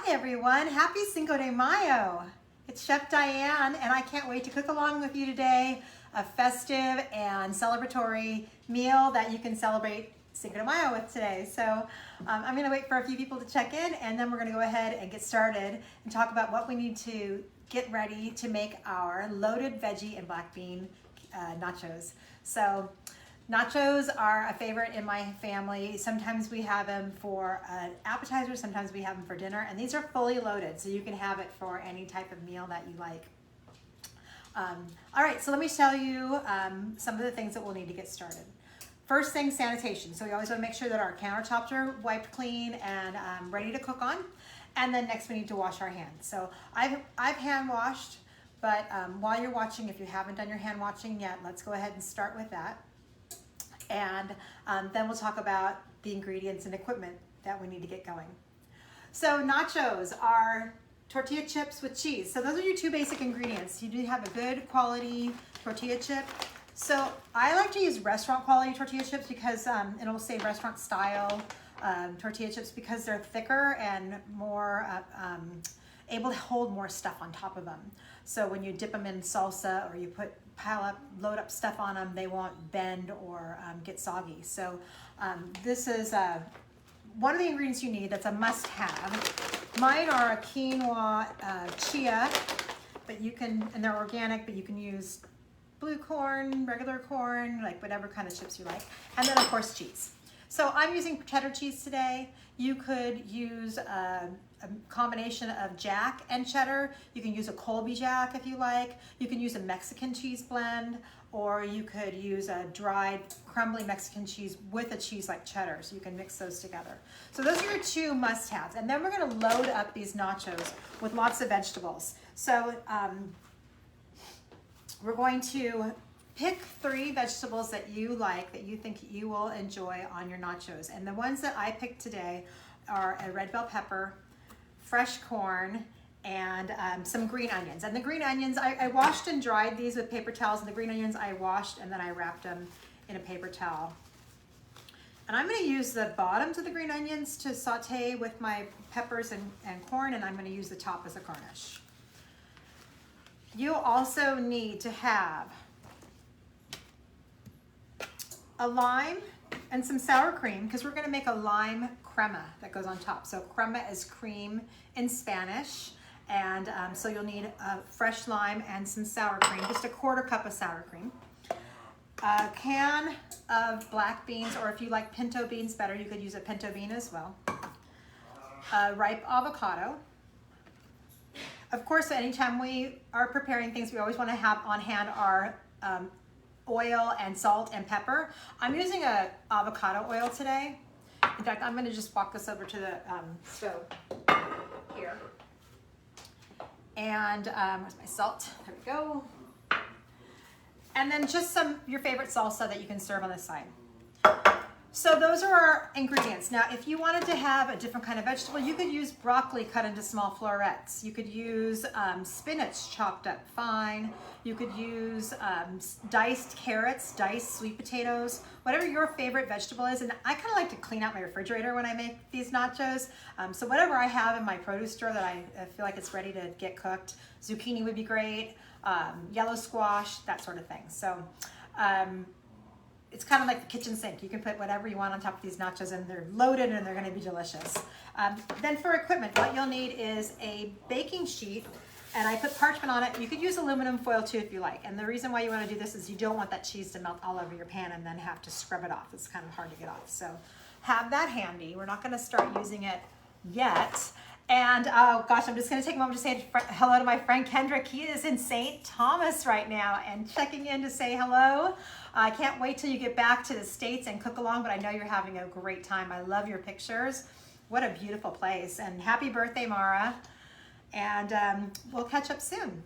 everyone. Happy Cinco de Mayo. It's Chef Diane and I can't wait to cook along with you today a festive and celebratory meal that you can celebrate Cinco de Mayo with today. So I'm going to wait for a few people to check in and then we're going to go ahead and get started and talk about what we need to get ready to make our loaded veggie and black bean nachos. So nachos are a favorite in my family. Sometimes we have them for an appetizer, sometimes we have them for dinner, and these are fully loaded, so you can have it for any type of meal that you like. All right, so let me tell you some of the things that we'll need to get started. First thing, sanitation. So we always want to make sure that our countertops are wiped clean and ready to cook on. And then next we need to wash our hands. So I've hand washed, but while you're watching, if you haven't done your hand washing yet, let's go ahead and start with that. And then we'll talk about the ingredients and equipment that we need to get going. So nachos are tortilla chips with cheese. So those are your two basic ingredients. You do have a good quality tortilla chip. So I like to use restaurant quality tortilla chips because it'll say restaurant style tortilla chips because they're thicker and more able to hold more stuff on top of them. So when you dip them in salsa or you load up stuff on them, they won't bend or get soggy. So this is one of the ingredients you need that's a must-have. Mine are a quinoa chia, but you can, and they're organic, but you can use blue corn, regular corn, like whatever kind of chips you like. And then of course cheese. So I'm using cheddar cheese today. You could use a combination of Jack and cheddar. You can use a Colby Jack if you like. You can use a Mexican cheese blend, or you could use a dried crumbly Mexican cheese with a cheese like cheddar. So you can mix those together. So those are your two must-haves. And then we're gonna load up these nachos with lots of vegetables. So we're going to pick 3 vegetables that you like, that you think you will enjoy on your nachos. And the ones that I picked today are a red bell pepper, fresh corn, and some green onions. And the green onions, I washed and dried these with paper towels, and the green onions I washed and then I wrapped them in a paper towel. And I'm gonna use the bottoms of the green onions to saute with my peppers and corn, and I'm gonna use the top as a garnish. You'll also need to have a lime and some sour cream because we're going to make a lime crema that goes on top. So crema is cream in Spanish, and so you'll need a fresh lime and some sour cream, just a 1/4 cup of sour cream. A can of black beans, or if you like pinto beans better, you could use a pinto bean as well. A ripe avocado. Of course, anytime we are preparing things, we always want to have on hand our oil and salt and pepper. I'm using a avocado oil today. In fact, I'm going to just walk this over to the stove here. And where's my salt? There we go. And then just your favorite salsa that you can serve on the side. So those are our ingredients. Now, if you wanted to have a different kind of vegetable, you could use broccoli cut into small florets. You could use spinach chopped up fine. You could use diced carrots, diced sweet potatoes, whatever your favorite vegetable is. And I kind of like to clean out my refrigerator when I make these nachos. So whatever I have in my produce store that I feel like it's ready to get cooked, zucchini would be great, yellow squash, that sort of thing. So it's kind of like the kitchen sink. You can put whatever you want on top of these nachos and they're loaded and they're gonna be delicious. Then for equipment, what you'll need is a baking sheet, and I put parchment on it. You could use aluminum foil too if you like. And the reason why you wanna do this is you don't want that cheese to melt all over your pan and then have to scrub it off. It's kind of hard to get off. So have that handy. We're not gonna start using it yet. And oh gosh, I'm just gonna take a moment to say hello to my friend Kendrick. He is in St. Thomas right now and checking in to say hello. I can't wait till you get back to the States and cook along, but I know you're having a great time. I love your pictures. What a beautiful place. And happy birthday, Mara. And we'll catch up soon.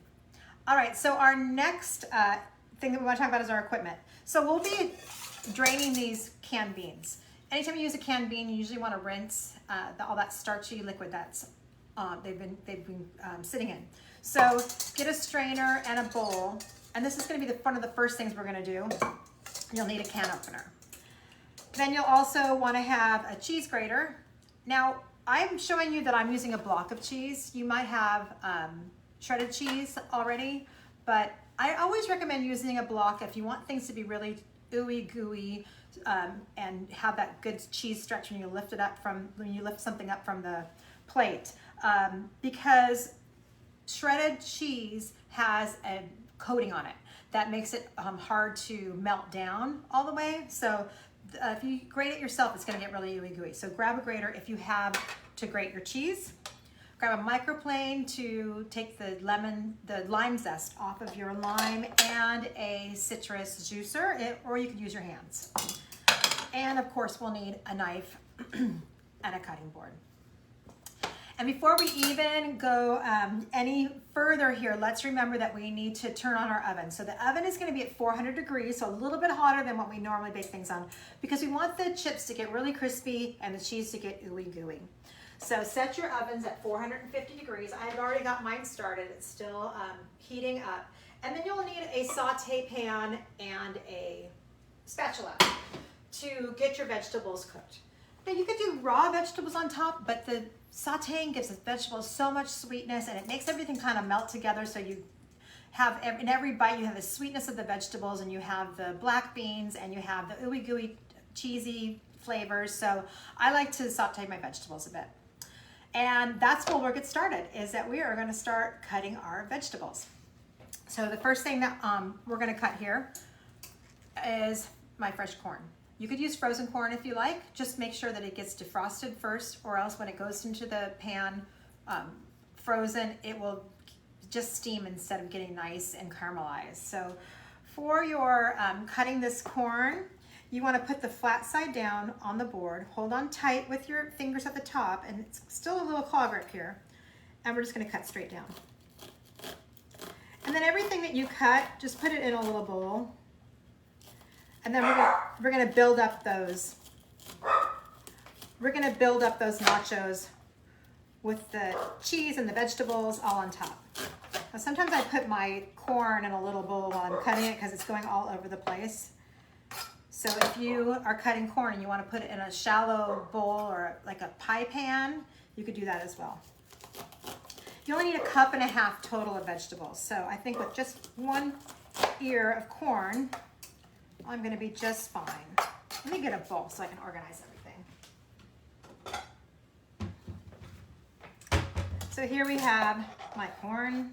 All right, so our next thing that we want to talk about is our equipment. So we'll be draining these canned beans. Anytime you use a canned bean, you usually want to rinse all that starchy liquid that's they've been sitting in. So get a strainer and a bowl, and this is going to be one of the first things we're going to do. You'll need a can opener. Then you'll also want to have a cheese grater. Now, I'm showing you that I'm using a block of cheese. You might have shredded cheese already, but I always recommend using a block if you want things to be really ooey gooey and have that good cheese stretch when you lift something up from the plate, because shredded cheese has a coating on it that makes it hard to melt down all the way. So if you grate it yourself, it's going to get really ooey gooey. So grab a grater if you have to grate your cheese. Grab a microplane to take the lime zest off of your lime, and a citrus juicer, or you could use your hands. And of course, we'll need a knife and a cutting board. And before we even go any further here, let's remember that we need to turn on our oven. So the oven is going to be at 400 degrees, so a little bit hotter than what we normally bake things on, because we want the chips to get really crispy and the cheese to get ooey gooey. So set your ovens at 450 degrees. I've already got mine started. It's still heating up. And then you'll need a saute pan and a spatula to get your vegetables cooked. Now you could do raw vegetables on top, but the sauteing gives the vegetables so much sweetness, and it makes everything kind of melt together, so you have, in every bite, you have the sweetness of the vegetables, and you have the black beans, and you have the ooey gooey cheesy flavors. So I like to saute my vegetables a bit. And that's where we'll get started, is that we are going to start cutting our vegetables. So the first thing that we're going to cut here is my fresh corn. You could use frozen corn if you like. Just make sure that it gets defrosted first, or else when it goes into the pan frozen, it will just steam instead of getting nice and caramelized. So for your cutting this corn, you want to put the flat side down on the board, hold on tight with your fingers at the top, and it's still a little claw grip here, and we're just going to cut straight down. And then everything that you cut, just put it in a little bowl, and then we're going to build up those. We're going to build up those nachos with the cheese and the vegetables all on top. Now, sometimes I put my corn in a little bowl while I'm cutting it because it's going all over the place. So if you are cutting corn and you want to put it in a shallow bowl or like a pie pan, you could do that as well. You only need 1.5 cups total of vegetables. So I think with just 1 ear of corn, I'm going to be just fine. Let me get a bowl so I can organize everything. So here we have my corn.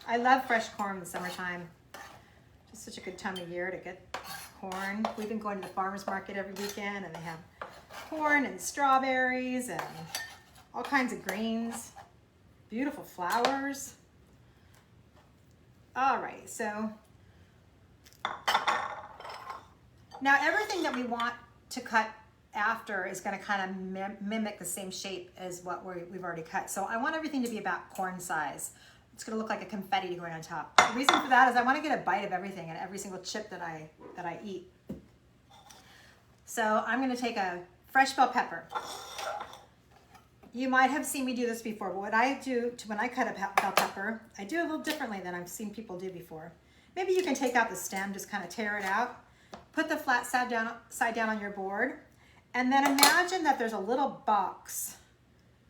I love fresh corn in the summertime. Just such a good time of year to get corn. We've been going to the farmer's market every weekend, and they have corn and strawberries and all kinds of greens, beautiful flowers. All right, so now everything that we want to cut after is going to kind of mimic the same shape as what we've already cut. So I want everything to be about corn size. It's going to look like a confetti going on top. The reason for that is I want to get a bite of everything and every single chip that I eat. So I'm going to take a fresh bell pepper. You might have seen me do this before, but what I do when I cut a bell pepper, I do a little differently than I've seen people do before. Maybe you can take out the stem, just kind of tear it out, put the flat side down on your board, and then imagine that there's a little box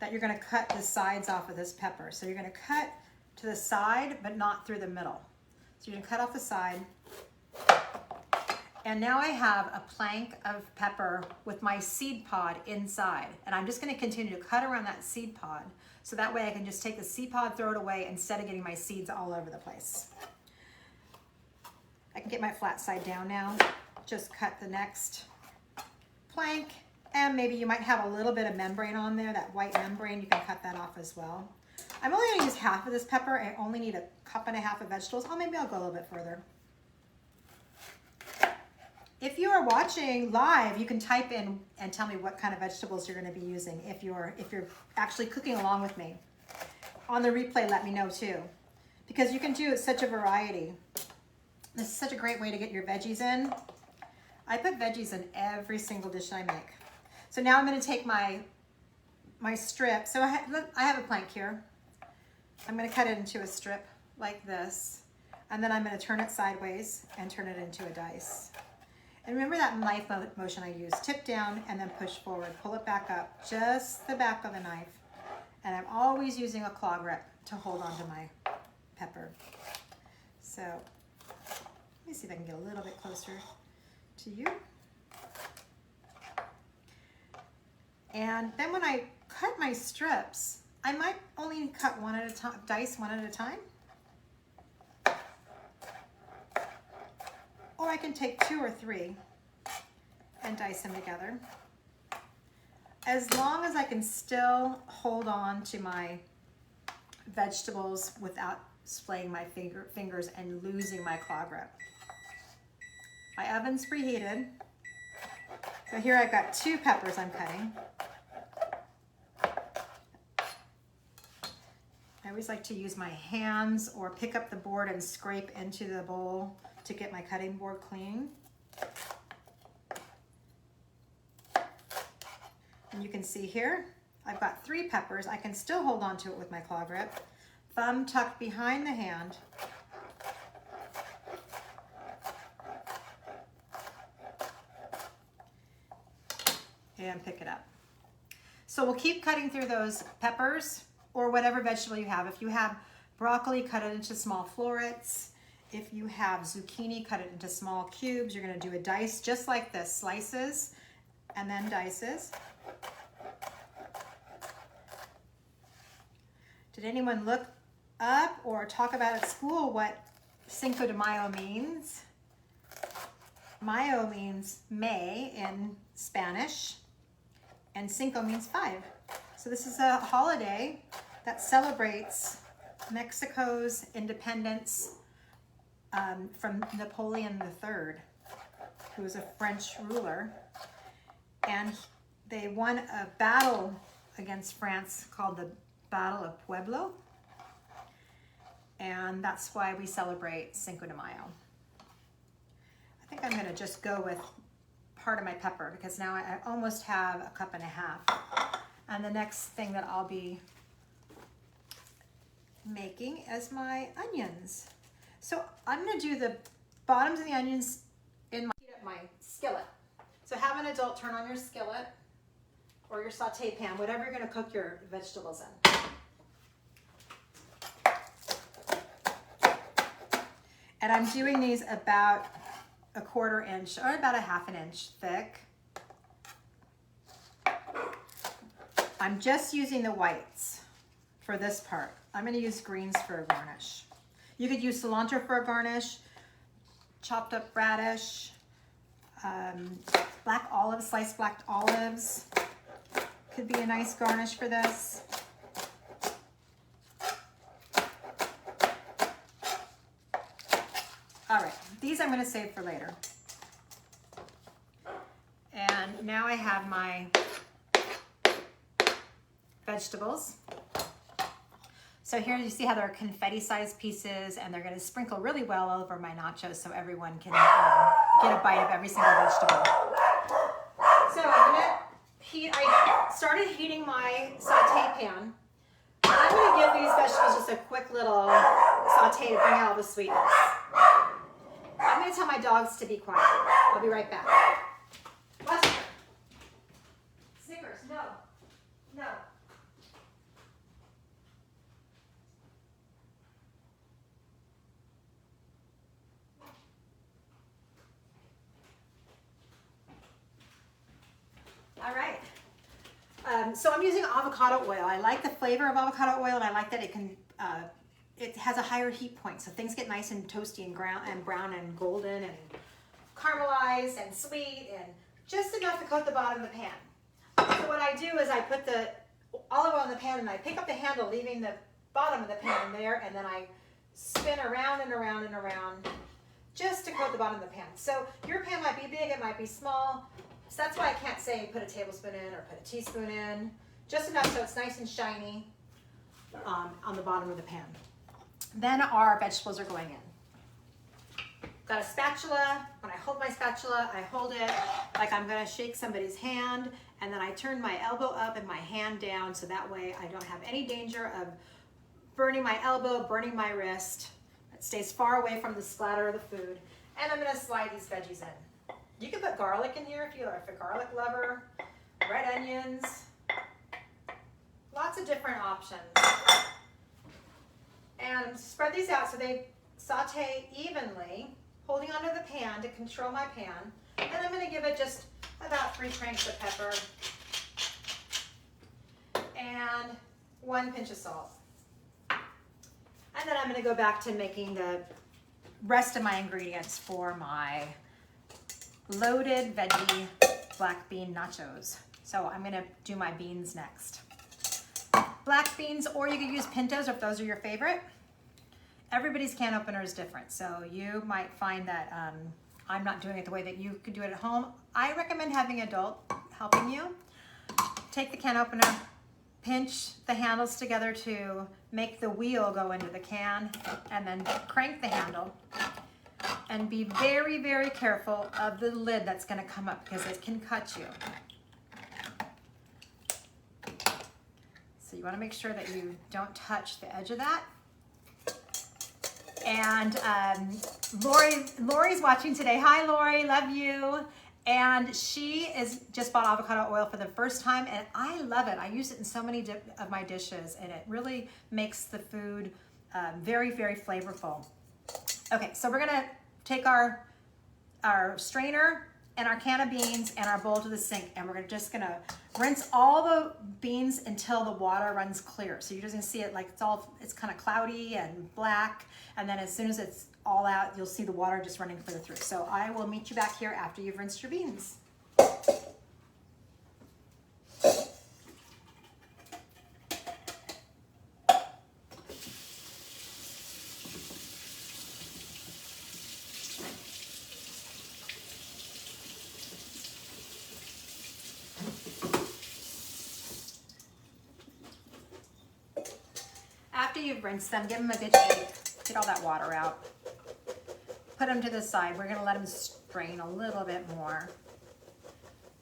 that you're going to cut the sides off of this pepper. So you're going to cut to the side, but not through the middle. So you're gonna cut off the side. And now I have a plank of pepper with my seed pod inside. And I'm just gonna continue to cut around that seed pod, so that way I can just take the seed pod, throw it away, instead of getting my seeds all over the place. I can get my flat side down now. Just cut the next plank, and maybe you might have a little bit of membrane on there, that white membrane, you can cut that off as well. I'm only going to use half of this pepper. I only need 1.5 cups of vegetables. Maybe I'll go a little bit further. If you are watching live, you can type in and tell me what kind of vegetables you're going to be using if you're actually cooking along with me. On the replay, let me know too, because you can do such a variety. This is such a great way to get your veggies in. I put veggies in every single dish I make. So now I'm going to take my strip. So I have a plank here. I'm going to cut it into a strip like this, and then I'm going to turn it sideways and turn it into a dice. And remember that knife motion I used. Tip down and then push forward. Pull it back up, just the back of the knife. And I'm always using a claw grip to hold onto my pepper. So let me see if I can get a little bit closer to you. And then when I cut my strips, I might only cut one at a time, dice one at a time. Or I can take 2 or 3 and dice them together. As long as I can still hold on to my vegetables without splaying my fingers and losing my claw grip. My oven's preheated. So here I've got 2 peppers I'm cutting. I always like to use my hands or pick up the board and scrape into the bowl to get my cutting board clean. And you can see here, I've got 3 peppers. I can still hold on to it with my claw grip. Thumb tucked behind the hand. And pick it up. So we'll keep cutting through those peppers or whatever vegetable you have. If you have broccoli, cut it into small florets. If you have zucchini, cut it into small cubes. You're gonna do a dice just like this, slices and then dices. Did anyone look up or talk about at school what Cinco de Mayo means? Mayo means May in Spanish, and Cinco means 5. So this is a holiday that celebrates Mexico's independence from Napoleon III, who was a French ruler. And they won a battle against France called the Battle of Pueblo. And that's why we celebrate Cinco de Mayo. I think I'm gonna just go with part of my pepper because now I almost have a 1.5 cups. And the next thing that I'll be making is my onions. So I'm gonna do the bottoms of the onions in my skillet. So have an adult turn on your skillet or your saute pan, whatever you're gonna cook your vegetables in. And I'm doing these about a 1/4 inch or about a 1/2 inch thick. I'm just using the whites for this part. I'm gonna use greens for a garnish. You could use cilantro for a garnish, chopped up radish, black olives, sliced black olives. Could be a nice garnish for this. All right, these I'm gonna save for later. And now I have my vegetables. So here you see how they're confetti-sized pieces, and they're gonna sprinkle really well over my nachos so everyone can get a bite of every single vegetable. So I'm gonna I started heating my saute pan. I'm gonna give these vegetables just a quick little saute to bring out all the sweetness. I'm gonna tell my dogs to be quiet. I'll be right back. Lester. Snickers, no. No. All right. So I'm using avocado oil. I like the flavor of avocado oil, and I like that it has a higher heat point, so things get nice and toasty and brown and golden and caramelized and sweet, and just enough to coat the bottom of the pan. So what I do is I put the olive oil in the pan and I pick up the handle, leaving the bottom of the pan there, and then I spin around and around and around just to coat the bottom of the pan. So your pan might be big, it might be small, so that's why I can't say put a tablespoon in or put a teaspoon in, just enough so it's nice and shiny on the bottom of the pan. Then our vegetables are going in. Got a spatula. When I hold my spatula, I hold it like I'm gonna shake somebody's hand, and then I turn my elbow up and my hand down, so that way I don't have any danger of burning my elbow, burning my wrist. It stays far away from the splatter of the food. And I'm gonna slide these veggies in. You can put garlic in here if you're a garlic lover, red onions, lots of different options. And spread these out so they saute evenly, holding onto the pan to control my pan. And I'm going to give it just about 3 cranks of pepper and 1 pinch of salt. And then I'm going to go back to making the rest of my ingredients for my loaded veggie black bean nachos. So I'm going to do my beans next. Black beans, or you could use pintos if those are your favorite. Everybody's can opener is different, so you might find that I'm not doing it the way that you could do it at home. I recommend having an adult helping you. Take the can opener, pinch the handles together to make the wheel go into the can, and then crank the handle. And be very, very careful of the lid that's going to come up because it can cut you. So you want to make sure that you don't touch the edge of that. And Lori's watching today. Hi, Lori, love you. And she is just bought avocado oil for the first time, and I love it. I use it in so many of my dishes, and it really makes the food very, very flavorful. Okay, so we're gonna take our strainer and our can of beans and our bowl to the sink, and we're just gonna rinse all the beans until the water runs clear. So you're just gonna see it like it's kind of cloudy and black, and then as soon as it's all out, you'll see the water just running further through. So I will meet you back here after you've rinsed your beans. After you've rinsed them, give them a good shake. Get all that water out. Put them to the side. We're gonna let them strain a little bit more.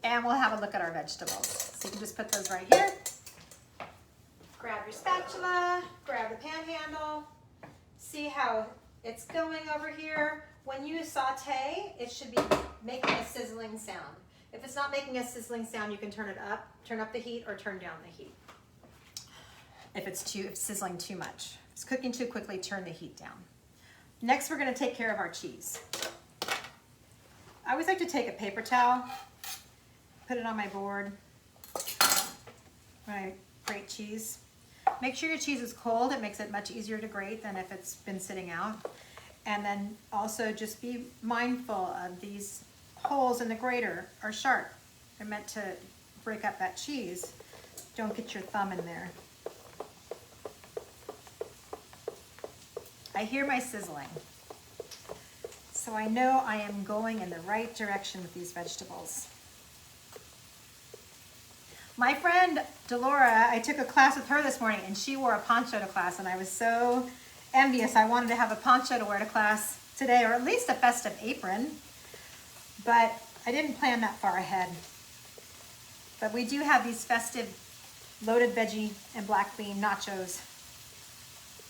And we'll have a look at our vegetables. So you can just put those right here. Grab your spatula, grab the pan handle. See how it's going over here. When you saute, it should be making a sizzling sound. If it's not making a sizzling sound, you can turn it up, turn up the heat, or turn down the heat. If it's sizzling too much. If it's cooking too quickly, turn the heat down. Next, we're gonna take care of our cheese. I always like to take a paper towel, put it on my board when I grate cheese. Make sure your cheese is cold. It makes it much easier to grate than if it's been sitting out. And then also just be mindful of these holes in the grater are sharp. They're meant to break up that cheese. Don't get your thumb in there. I hear my sizzling. So I know I am going in the right direction with these vegetables. My friend Delora, I took a class with her this morning, and she wore a poncho to class, and I was so envious. I wanted to have a poncho to wear to class today, or at least a festive apron, but I didn't plan that far ahead. But we do have these festive loaded veggie and black bean nachos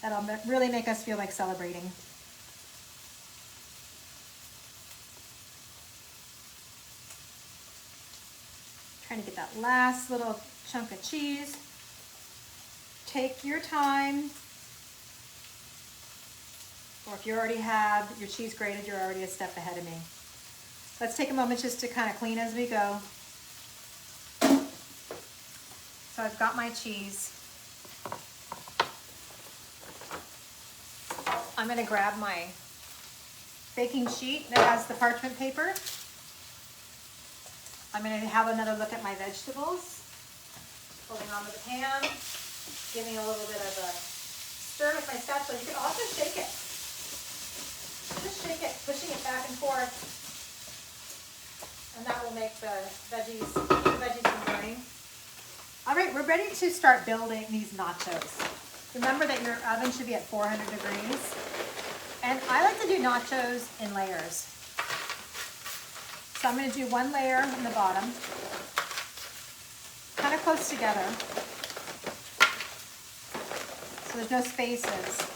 that'll really make us feel like celebrating. Trying to get that last little chunk of cheese. Take your time. Or if you already have your cheese grated, you're already a step ahead of me. Let's take a moment just to kind of clean as we go. So I've got my cheese. I'm going to grab my baking sheet that has the parchment paper. I'm going to have another look at my vegetables. Holding onto the pan, giving a little bit of a stir with my spatula. You can also shake it. Just shake it, pushing it back and forth. And that will make the veggies from burning. All right, we're ready to start building these nachos. Remember that your oven should be at 400 degrees. And I like to do nachos in layers. So I'm going to do one layer on the bottom, kind of close together, so there's no spaces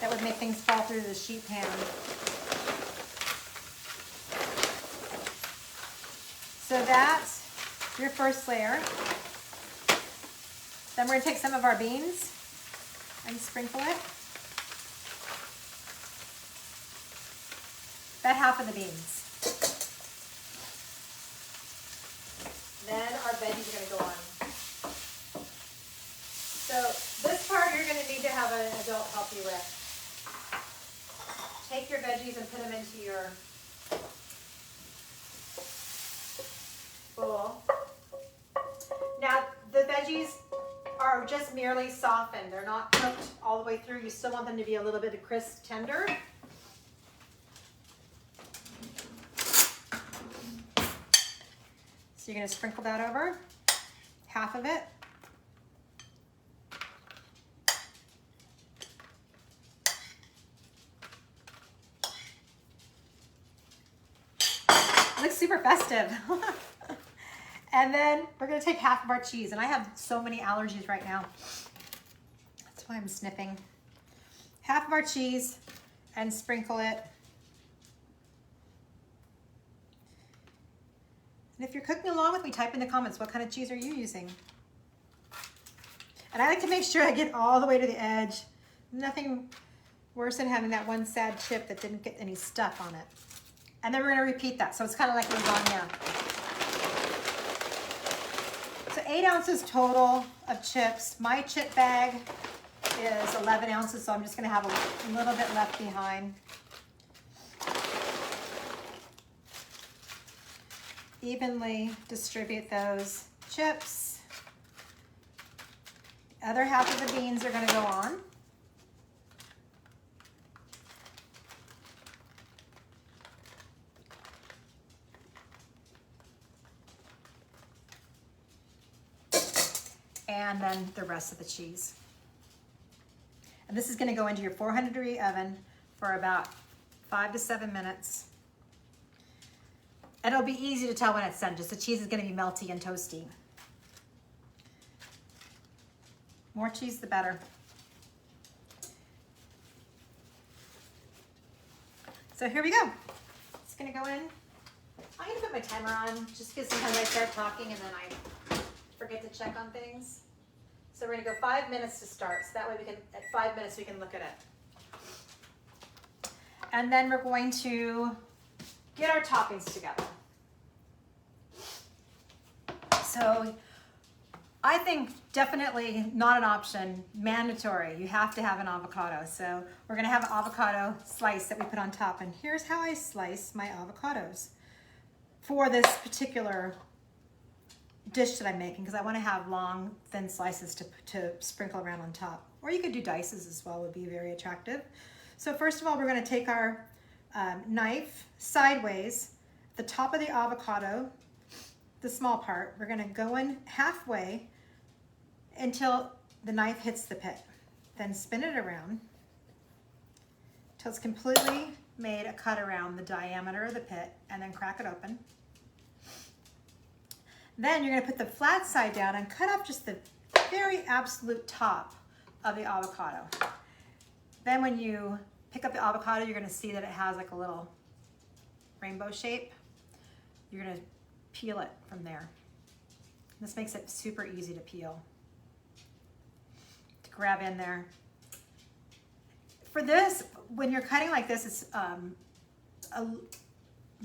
that would make things fall through the sheet pan. So that's your first layer. Then we're gonna take some of our beans and sprinkle it. About half of the beans. Then our veggies are gonna go on. So this part you're gonna need to have an adult help you with. Take your veggies and put them into your bowl. Now the veggies are just merely softened. They're not cooked all the way through. You still want them to be a little bit of crisp, tender. So you're gonna sprinkle that over, half of it. Looks super festive. And then we're gonna take half of our cheese. And I have so many allergies right now. That's why I'm sniffing. Half of our cheese and sprinkle it. And if you're cooking along with me, type in the comments, what kind of cheese are you using? And I like to make sure I get all the way to the edge. Nothing worse than having that one sad chip that didn't get any stuff on it. And then we're gonna repeat that. So it's kind of like lasagna. So 8 ounces total of chips. My chip bag is 11 ounces, so I'm just gonna have a little bit left behind. Evenly distribute those chips. The other half of the beans are gonna go on. And then the rest of the cheese. And this is gonna go into your 400-degree oven for about 5 to 7 minutes. And it'll be easy to tell when it's done, just the cheese is gonna be melty and toasty. More cheese, the better. So here we go. It's gonna go in. I'm gonna put my timer on, just because sometimes I start talking and then I forget to check on things. So we're gonna go 5 minutes to start, so that way we can, at 5 minutes we can look at it. And then we're going to get our toppings together. So I think definitely not an option, mandatory. You have to have an avocado. So we're gonna have an avocado slice that we put on top. And here's how I slice my avocados for this particular dish that I'm making, because I want to have long, thin slices to sprinkle around on top. Or you could do dices as well, would be very attractive. So first of all, we're going to take our knife sideways, the top of the avocado, the small part, we're going to go in halfway until the knife hits the pit. Then spin it around until it's completely made a cut around the diameter of the pit, and then crack it open. Then you're gonna put the flat side down and cut off just the very absolute top of the avocado. Then when you pick up the avocado, you're gonna see that it has like a little rainbow shape. You're gonna peel it from there. This makes it super easy to peel. To grab in there. For this, when you're cutting like this, it's a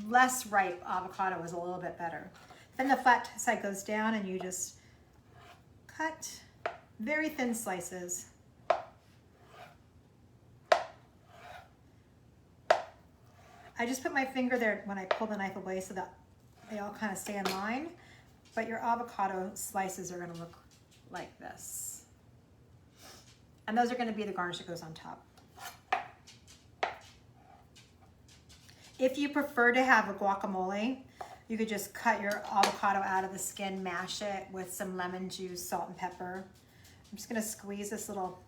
less ripe avocado is a little bit better. Then the flat side goes down and you just cut very thin slices. I just put my finger there when I pull the knife away so that they all kind of stay in line, but your avocado slices are gonna look like this. And those are gonna be the garnish that goes on top. If you prefer to have a guacamole, you could just cut your avocado out of the skin, mash it with some lemon juice, salt and pepper. I'm just gonna squeeze this little,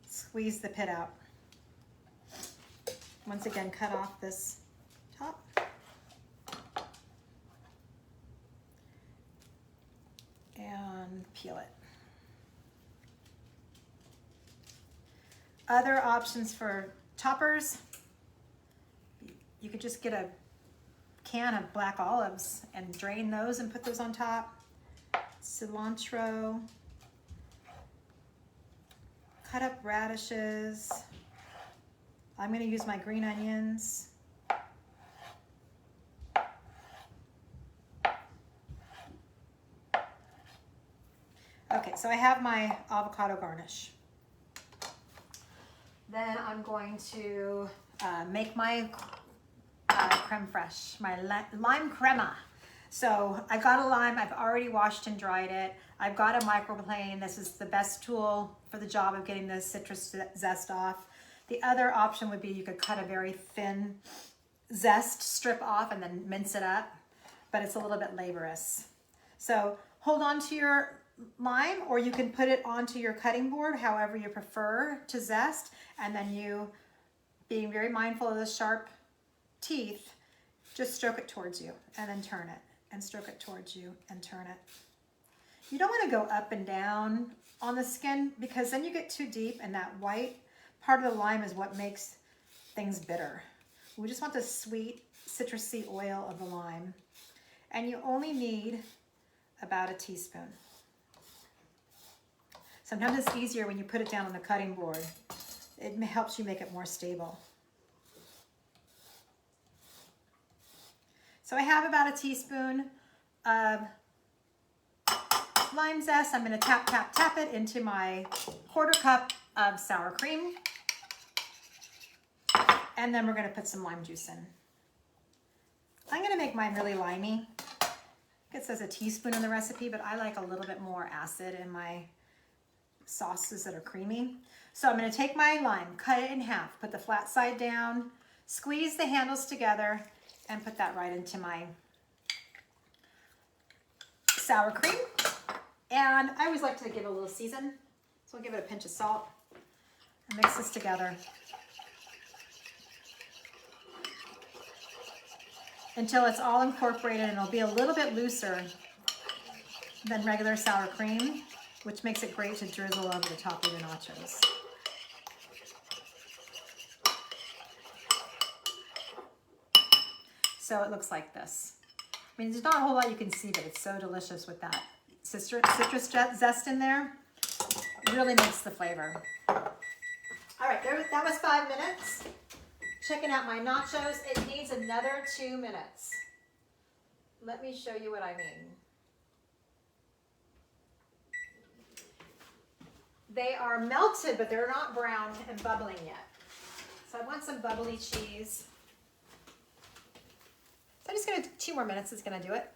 squeeze the pit out. Once again, cut off this top. And peel it. Other options for toppers, you could just get a can of black olives and drain those and put those on top. Cilantro. Cut up radishes. I'm going to use my green onions. Okay, so I have my avocado garnish. Then I'm going to make my creme fraiche, my lime crema. So I got a lime, I've already washed and dried it. I've got a microplane. This is the best tool for the job of getting the citrus zest off. The other option would be you could cut a very thin zest strip off and then mince it up, but it's a little bit laborious. So hold on to your lime, or you can put it onto your cutting board, however you prefer to zest, and then you, being very mindful of the sharp teeth, just stroke it towards you and then turn it, and stroke it towards you and turn it. You don't want to go up and down on the skin because then you get too deep, and that white part of the lime is what makes things bitter. We just want the sweet citrusy oil of the lime, and you only need about a teaspoon. Sometimes it's easier when you put it down on the cutting board. It helps you make it more stable. So I have about a teaspoon of lime zest. I'm going to tap, tap, tap it into my quarter cup of sour cream. And then we're going to put some lime juice in. I'm going to make mine really limey. It says a teaspoon in the recipe, but I like a little bit more acid in my sauces that are creamy. So I'm going to take my lime, cut it in half, put the flat side down, squeeze the handles together, and put that right into my sour cream. And I always like to give it a little season, so I'll give it a pinch of salt and mix this together until it's all incorporated, and it'll be a little bit looser than regular sour cream, which makes it great to drizzle over the top of your nachos. So it looks like this. I mean, there's not a whole lot you can see, but it's so delicious with that citrus zest in there. It really makes the flavor. All right, that was 5 minutes. Checking out my nachos. It needs another 2 minutes. Let me show you what I mean. They are melted, but they're not brown and bubbling yet. So I want some bubbly cheese. So I'm just going to, 2 more minutes is going to do it.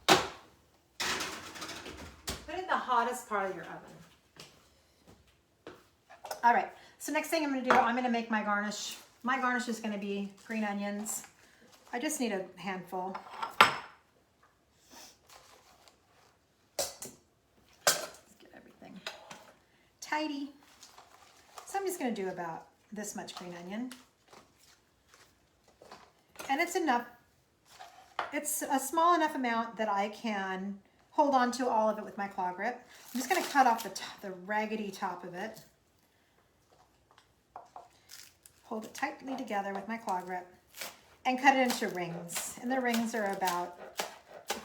Put it in the hottest part of your oven. All right, so next thing I'm going to do, I'm going to make my garnish. My garnish is going to be green onions. I just need a handful. Tidy. So I'm just going to do about this much green onion. And it's enough. It's a small enough amount that I can hold on to all of it with my claw grip. I'm just going to cut off the raggedy top of it. Hold it tightly together with my claw grip and cut it into rings. And the rings are about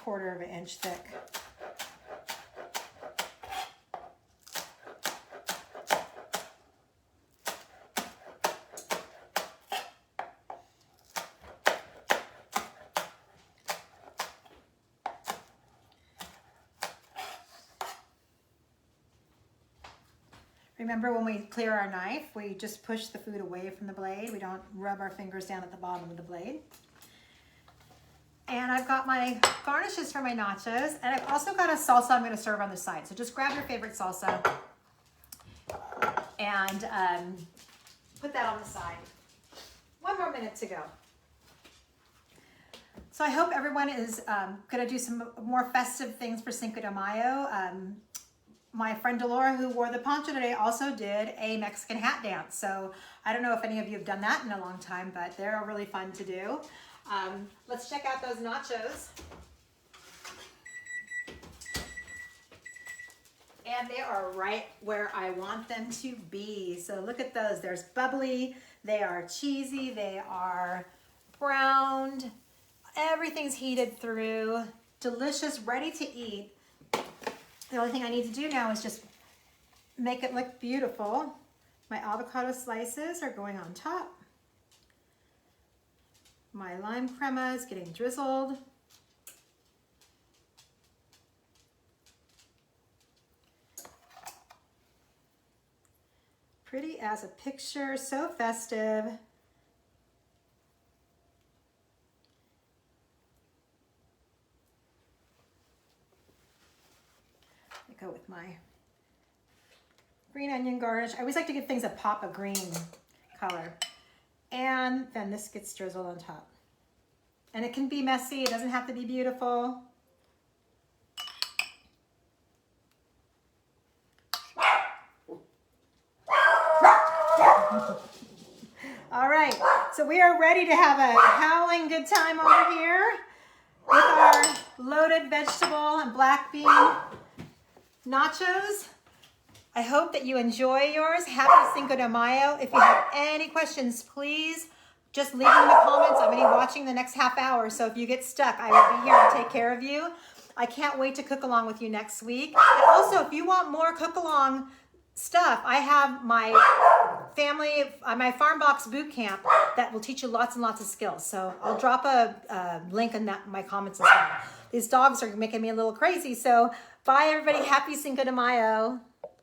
1/4 of an inch thick. Remember, when we clear our knife, we just push the food away from the blade. We don't rub our fingers down at the bottom of the blade. And I've got my garnishes for my nachos, and I've also got a salsa I'm going to serve on the side. So just grab your favorite salsa and put that on the side. 1 more minute to go. So I hope everyone is going to do some more festive things for Cinco de Mayo. My friend Delora, who wore the poncho today, also did a Mexican hat dance. So I don't know if any of you have done that in a long time, but they're really fun to do. Let's check out those nachos. And they are right where I want them to be. So look at those. There's bubbly They are cheesy, they are browned, everything's heated through, delicious, ready to eat. The only thing I need to do now is just make it look beautiful. My avocado slices are going on top. My lime crema is getting drizzled. Pretty as a picture, so festive. I go with my green onion garnish. I always like to give things a pop of green color. And then this gets drizzled on top. And it can be messy, it doesn't have to be beautiful. All right, so we are ready to have a howling good time over here with our loaded vegetable and black bean nachos. I hope that you enjoy yours. Happy Cinco de Mayo. If you have any questions, please just leave them in the comments. I'm only watching the next half hour, so if you get stuck, I will be here to take care of you. I can't wait to cook along with you next week. And also, if you want more cook along stuff, I have my my Farm Box boot camp that will teach you lots and lots of skills. So I'll drop a link in my comments as well. These dogs are making me a little crazy. So bye everybody. Happy Cinco de Mayo.